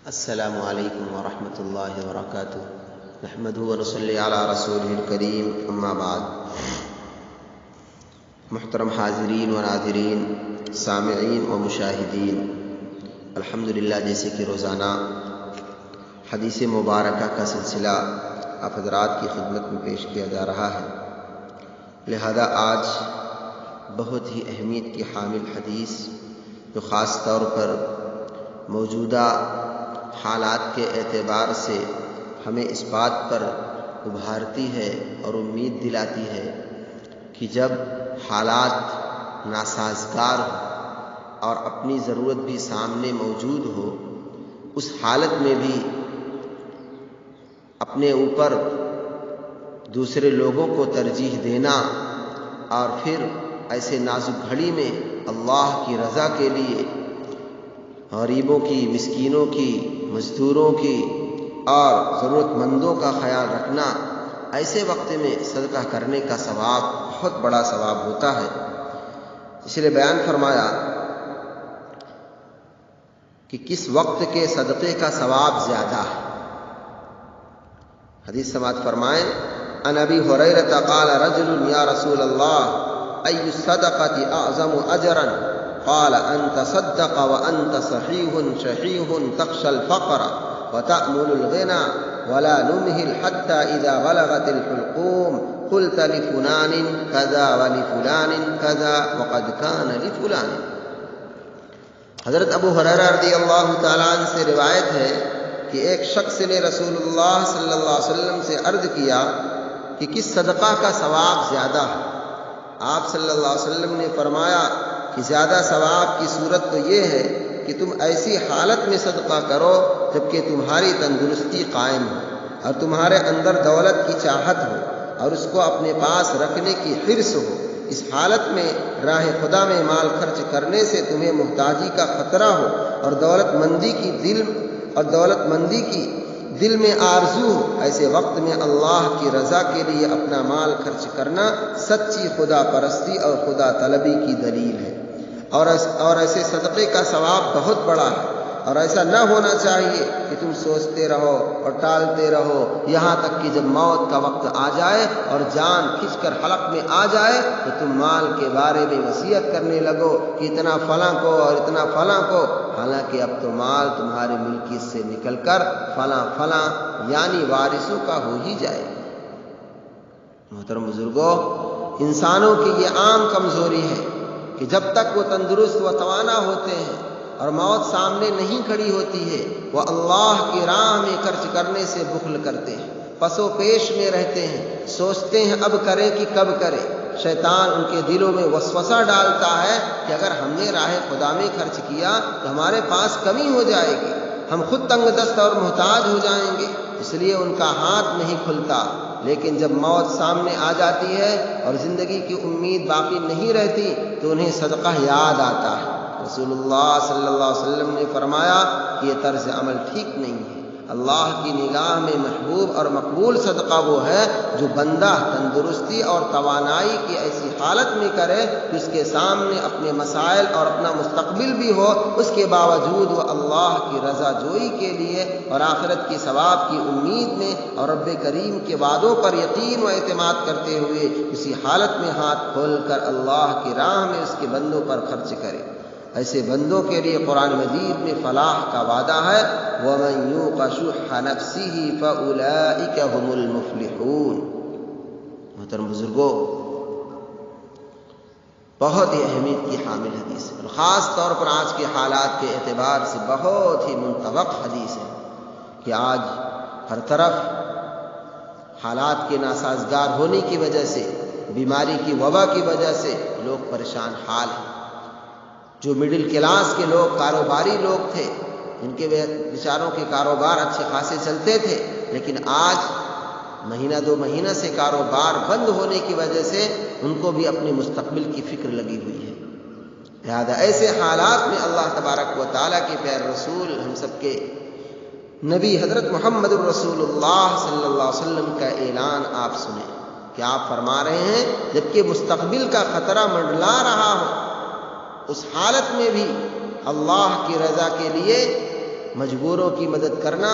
السلام علیکم ورحمۃ اللہ وبرکاتہ نحمدہ ونصلی علی رسولہ الکریم اما بعد. محترم حاضرین و ناظرین، سامعین و مشاہدین، الحمدللہ جیسے کہ روزانہ حدیث مبارکہ کا سلسلہ آپ حضرات کی خدمت میں پیش کیا جا رہا ہے، لہذا آج بہت ہی اہمیت کی حامل حدیث جو خاص طور پر موجودہ حالات کے اعتبار سے ہمیں اس بات پر ابھارتی ہے اور امید دلاتی ہے کہ جب حالات ناسازگار ہو اور اپنی ضرورت بھی سامنے موجود ہو، اس حالت میں بھی اپنے اوپر دوسرے لوگوں کو ترجیح دینا اور پھر ایسے نازک گھڑی میں اللہ کی رضا کے لیے غریبوں کی، مسکینوں کی، مزدوروں کی اور ضرورت مندوں کا خیال رکھنا، ایسے وقت میں صدقہ کرنے کا ثواب بہت بڑا ثواب ہوتا ہے. اس لیے بیان فرمایا کہ کس وقت کے صدقے کا ثواب زیادہ ہے. حدیث سماعت فرمائیں، عن ابی ہریرہ قال رجل یا رسول اللہ ای الصدقۃ اعظم اجرا قال ان تصدق وانت صحیح شحیح تخشى الفقر وتأمل الغنى ولا نمهل حتى اذا بلغت الحلقوم قلت لفلان كذا ولفلان كذا وقد كان لفلان. حضرت ابو ہریرہ رضی اللہ تعالیٰ عنہ سے روایت ہے کہ ایک شخص نے رسول اللہ صلی اللہ علیہ وسلم سے عرض کیا کہ کس صدقہ کا ثواب زیادہ ہے. آپ صلی اللہ علیہ وسلم نے فرمایا کہ زیادہ ثواب کی صورت تو یہ ہے کہ تم ایسی حالت میں صدقہ کرو جبکہ تمہاری تندرستی قائم ہو اور تمہارے اندر دولت کی چاہت ہو اور اس کو اپنے پاس رکھنے کی حرص ہو. اس حالت میں راہ خدا میں مال خرچ کرنے سے تمہیں محتاجی کا خطرہ ہو اور دولت مندی کی دل میں آرزو ہو. ایسے وقت میں اللہ کی رضا کے لیے اپنا مال خرچ کرنا سچی خدا پرستی اور خدا طلبی کی دلیل ہے، اور ایسے صدقے کا ثواب بہت بڑا ہے. اور ایسا نہ ہونا چاہیے کہ تم سوچتے رہو اور ٹالتے رہو یہاں تک کہ جب موت کا وقت آ جائے اور جان کھنچ کر حلق میں آ جائے تو تم مال کے بارے میں وصیت کرنے لگو کہ اتنا فلاں کو اور اتنا فلاں کو، حالانکہ اب تو مال تمہاری ملکیت سے نکل کر فلاں یعنی وارثوں کا ہو ہی جائے. محترم بزرگوں، انسانوں کی یہ عام کمزوری ہے کہ جب تک وہ تندرست و توانا ہوتے ہیں اور موت سامنے نہیں کھڑی ہوتی ہے، وہ اللہ کی راہ میں خرچ کرنے سے بخل کرتے ہیں، پس و پیش میں رہتے ہیں، سوچتے ہیں اب کریں کہ کب کریں. شیطان ان کے دلوں میں وسوسہ ڈالتا ہے کہ اگر ہم نے راہ خدا میں خرچ کیا تو ہمارے پاس کمی ہو جائے گی، ہم خود تنگ دست اور محتاج ہو جائیں گے، اس لیے ان کا ہاتھ نہیں کھلتا. لیکن جب موت سامنے آ جاتی ہے اور زندگی کی امید باقی نہیں رہتی تو انہیں صدقہ یاد آتا ہے. رسول اللہ صلی اللہ علیہ وسلم نے فرمایا کہ یہ طرز عمل ٹھیک نہیں ہے. اللہ کی نگاہ میں محبوب اور مقبول صدقہ وہ ہے جو بندہ تندرستی اور توانائی کی ایسی حالت میں کرے کہ اس کے سامنے اپنے مسائل اور اپنا مستقبل بھی ہو، اس کے باوجود وہ اللہ کی رضا جوئی کے لیے اور آخرت کی ثواب کی امید میں اور رب کریم کے وعدوں پر یقین و اعتماد کرتے ہوئے اسی حالت میں ہاتھ کھول کر اللہ کی راہ میں اس کے بندوں پر خرچ کرے. ایسے بندوں کے لیے قرآن مجید میں فلاح کا وعدہ ہے، وَمَن يُوقَ شُحَّ نَفْسِهِ فَأُولَٰئِكَ هُمُ الْمُفْلِحُونَ. محترم بزرگوں، بہت ہی اہمیت کی حامل حدیث ہے اور خاص طور پر آج کے حالات کے اعتبار سے بہت ہی منطبق حدیث ہے کہ آج ہر طرف حالات کے ناسازگار ہونے کی وجہ سے، بیماری کی وبا کی وجہ سے لوگ پریشان حال ہیں. جو مڈل کلاس کے لوگ، کاروباری لوگ تھے، جن کے بیچاروں کے کاروبار اچھے خاصے چلتے تھے، لیکن آج مہینہ دو مہینہ سے کاروبار بند ہونے کی وجہ سے ان کو بھی اپنے مستقبل کی فکر لگی ہوئی ہے. لہذا ایسے حالات میں اللہ تبارک و تعالیٰ کے پیارے رسول، ہم سب کے نبی حضرت محمد الرسول اللہ صلی اللہ علیہ وسلم کا اعلان آپ سنیں کہ آپ فرما رہے ہیں جبکہ مستقبل کا خطرہ منڈلا رہا ہو، اس حالت میں بھی اللہ کی رضا کے لیے مجبوروں کی مدد کرنا،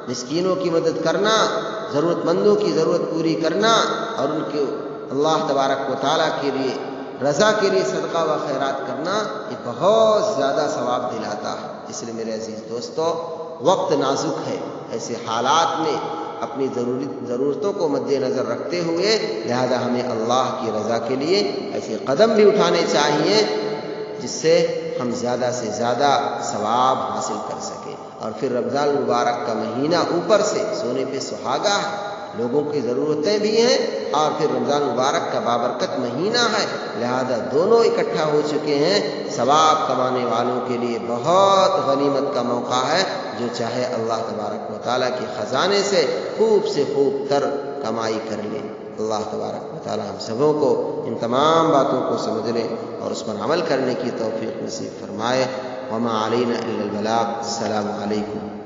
مسکینوں کی مدد کرنا، ضرورت مندوں کی ضرورت پوری کرنا اور ان کے اللہ تبارک و تعالیٰ کے لیے رضا کے لیے صدقہ و خیرات کرنا، یہ بہت زیادہ ثواب دلاتا ہے۔ اس لیے میرے عزیز دوستو، وقت نازک ہے، ایسے حالات میں اپنی ضرورتوں کو مد نظر رکھتے ہوئے لہذا ہمیں اللہ کی رضا کے لیے ایسے قدم بھی اٹھانے چاہیے جس سے ہم زیادہ سے زیادہ ثواب حاصل کر سکیں۔ اور پھر رمضان المبارک کا مہینہ اوپر سے سونے پہ سہاگا ہے، لوگوں کی ضرورتیں بھی ہیں اور پھر رمضان مبارک کا بابرکت مہینہ ہے، لہذا دونوں اکٹھا ہو چکے ہیں۔ ثواب کمانے والوں کے لیے بہت غنیمت کا موقع ہے، جو چاہے اللہ تبارک و تعالیٰ کے خزانے سے خوب تر کمائی کر لے۔ اللہ تبارک و تعالیٰ ہم سبوں کو ان تمام باتوں کو سمجھنے اور اس پر عمل کرنے کی توفیق نصیب فرمائے۔ وما علینا الا البلاغ۔ السلام علیکم۔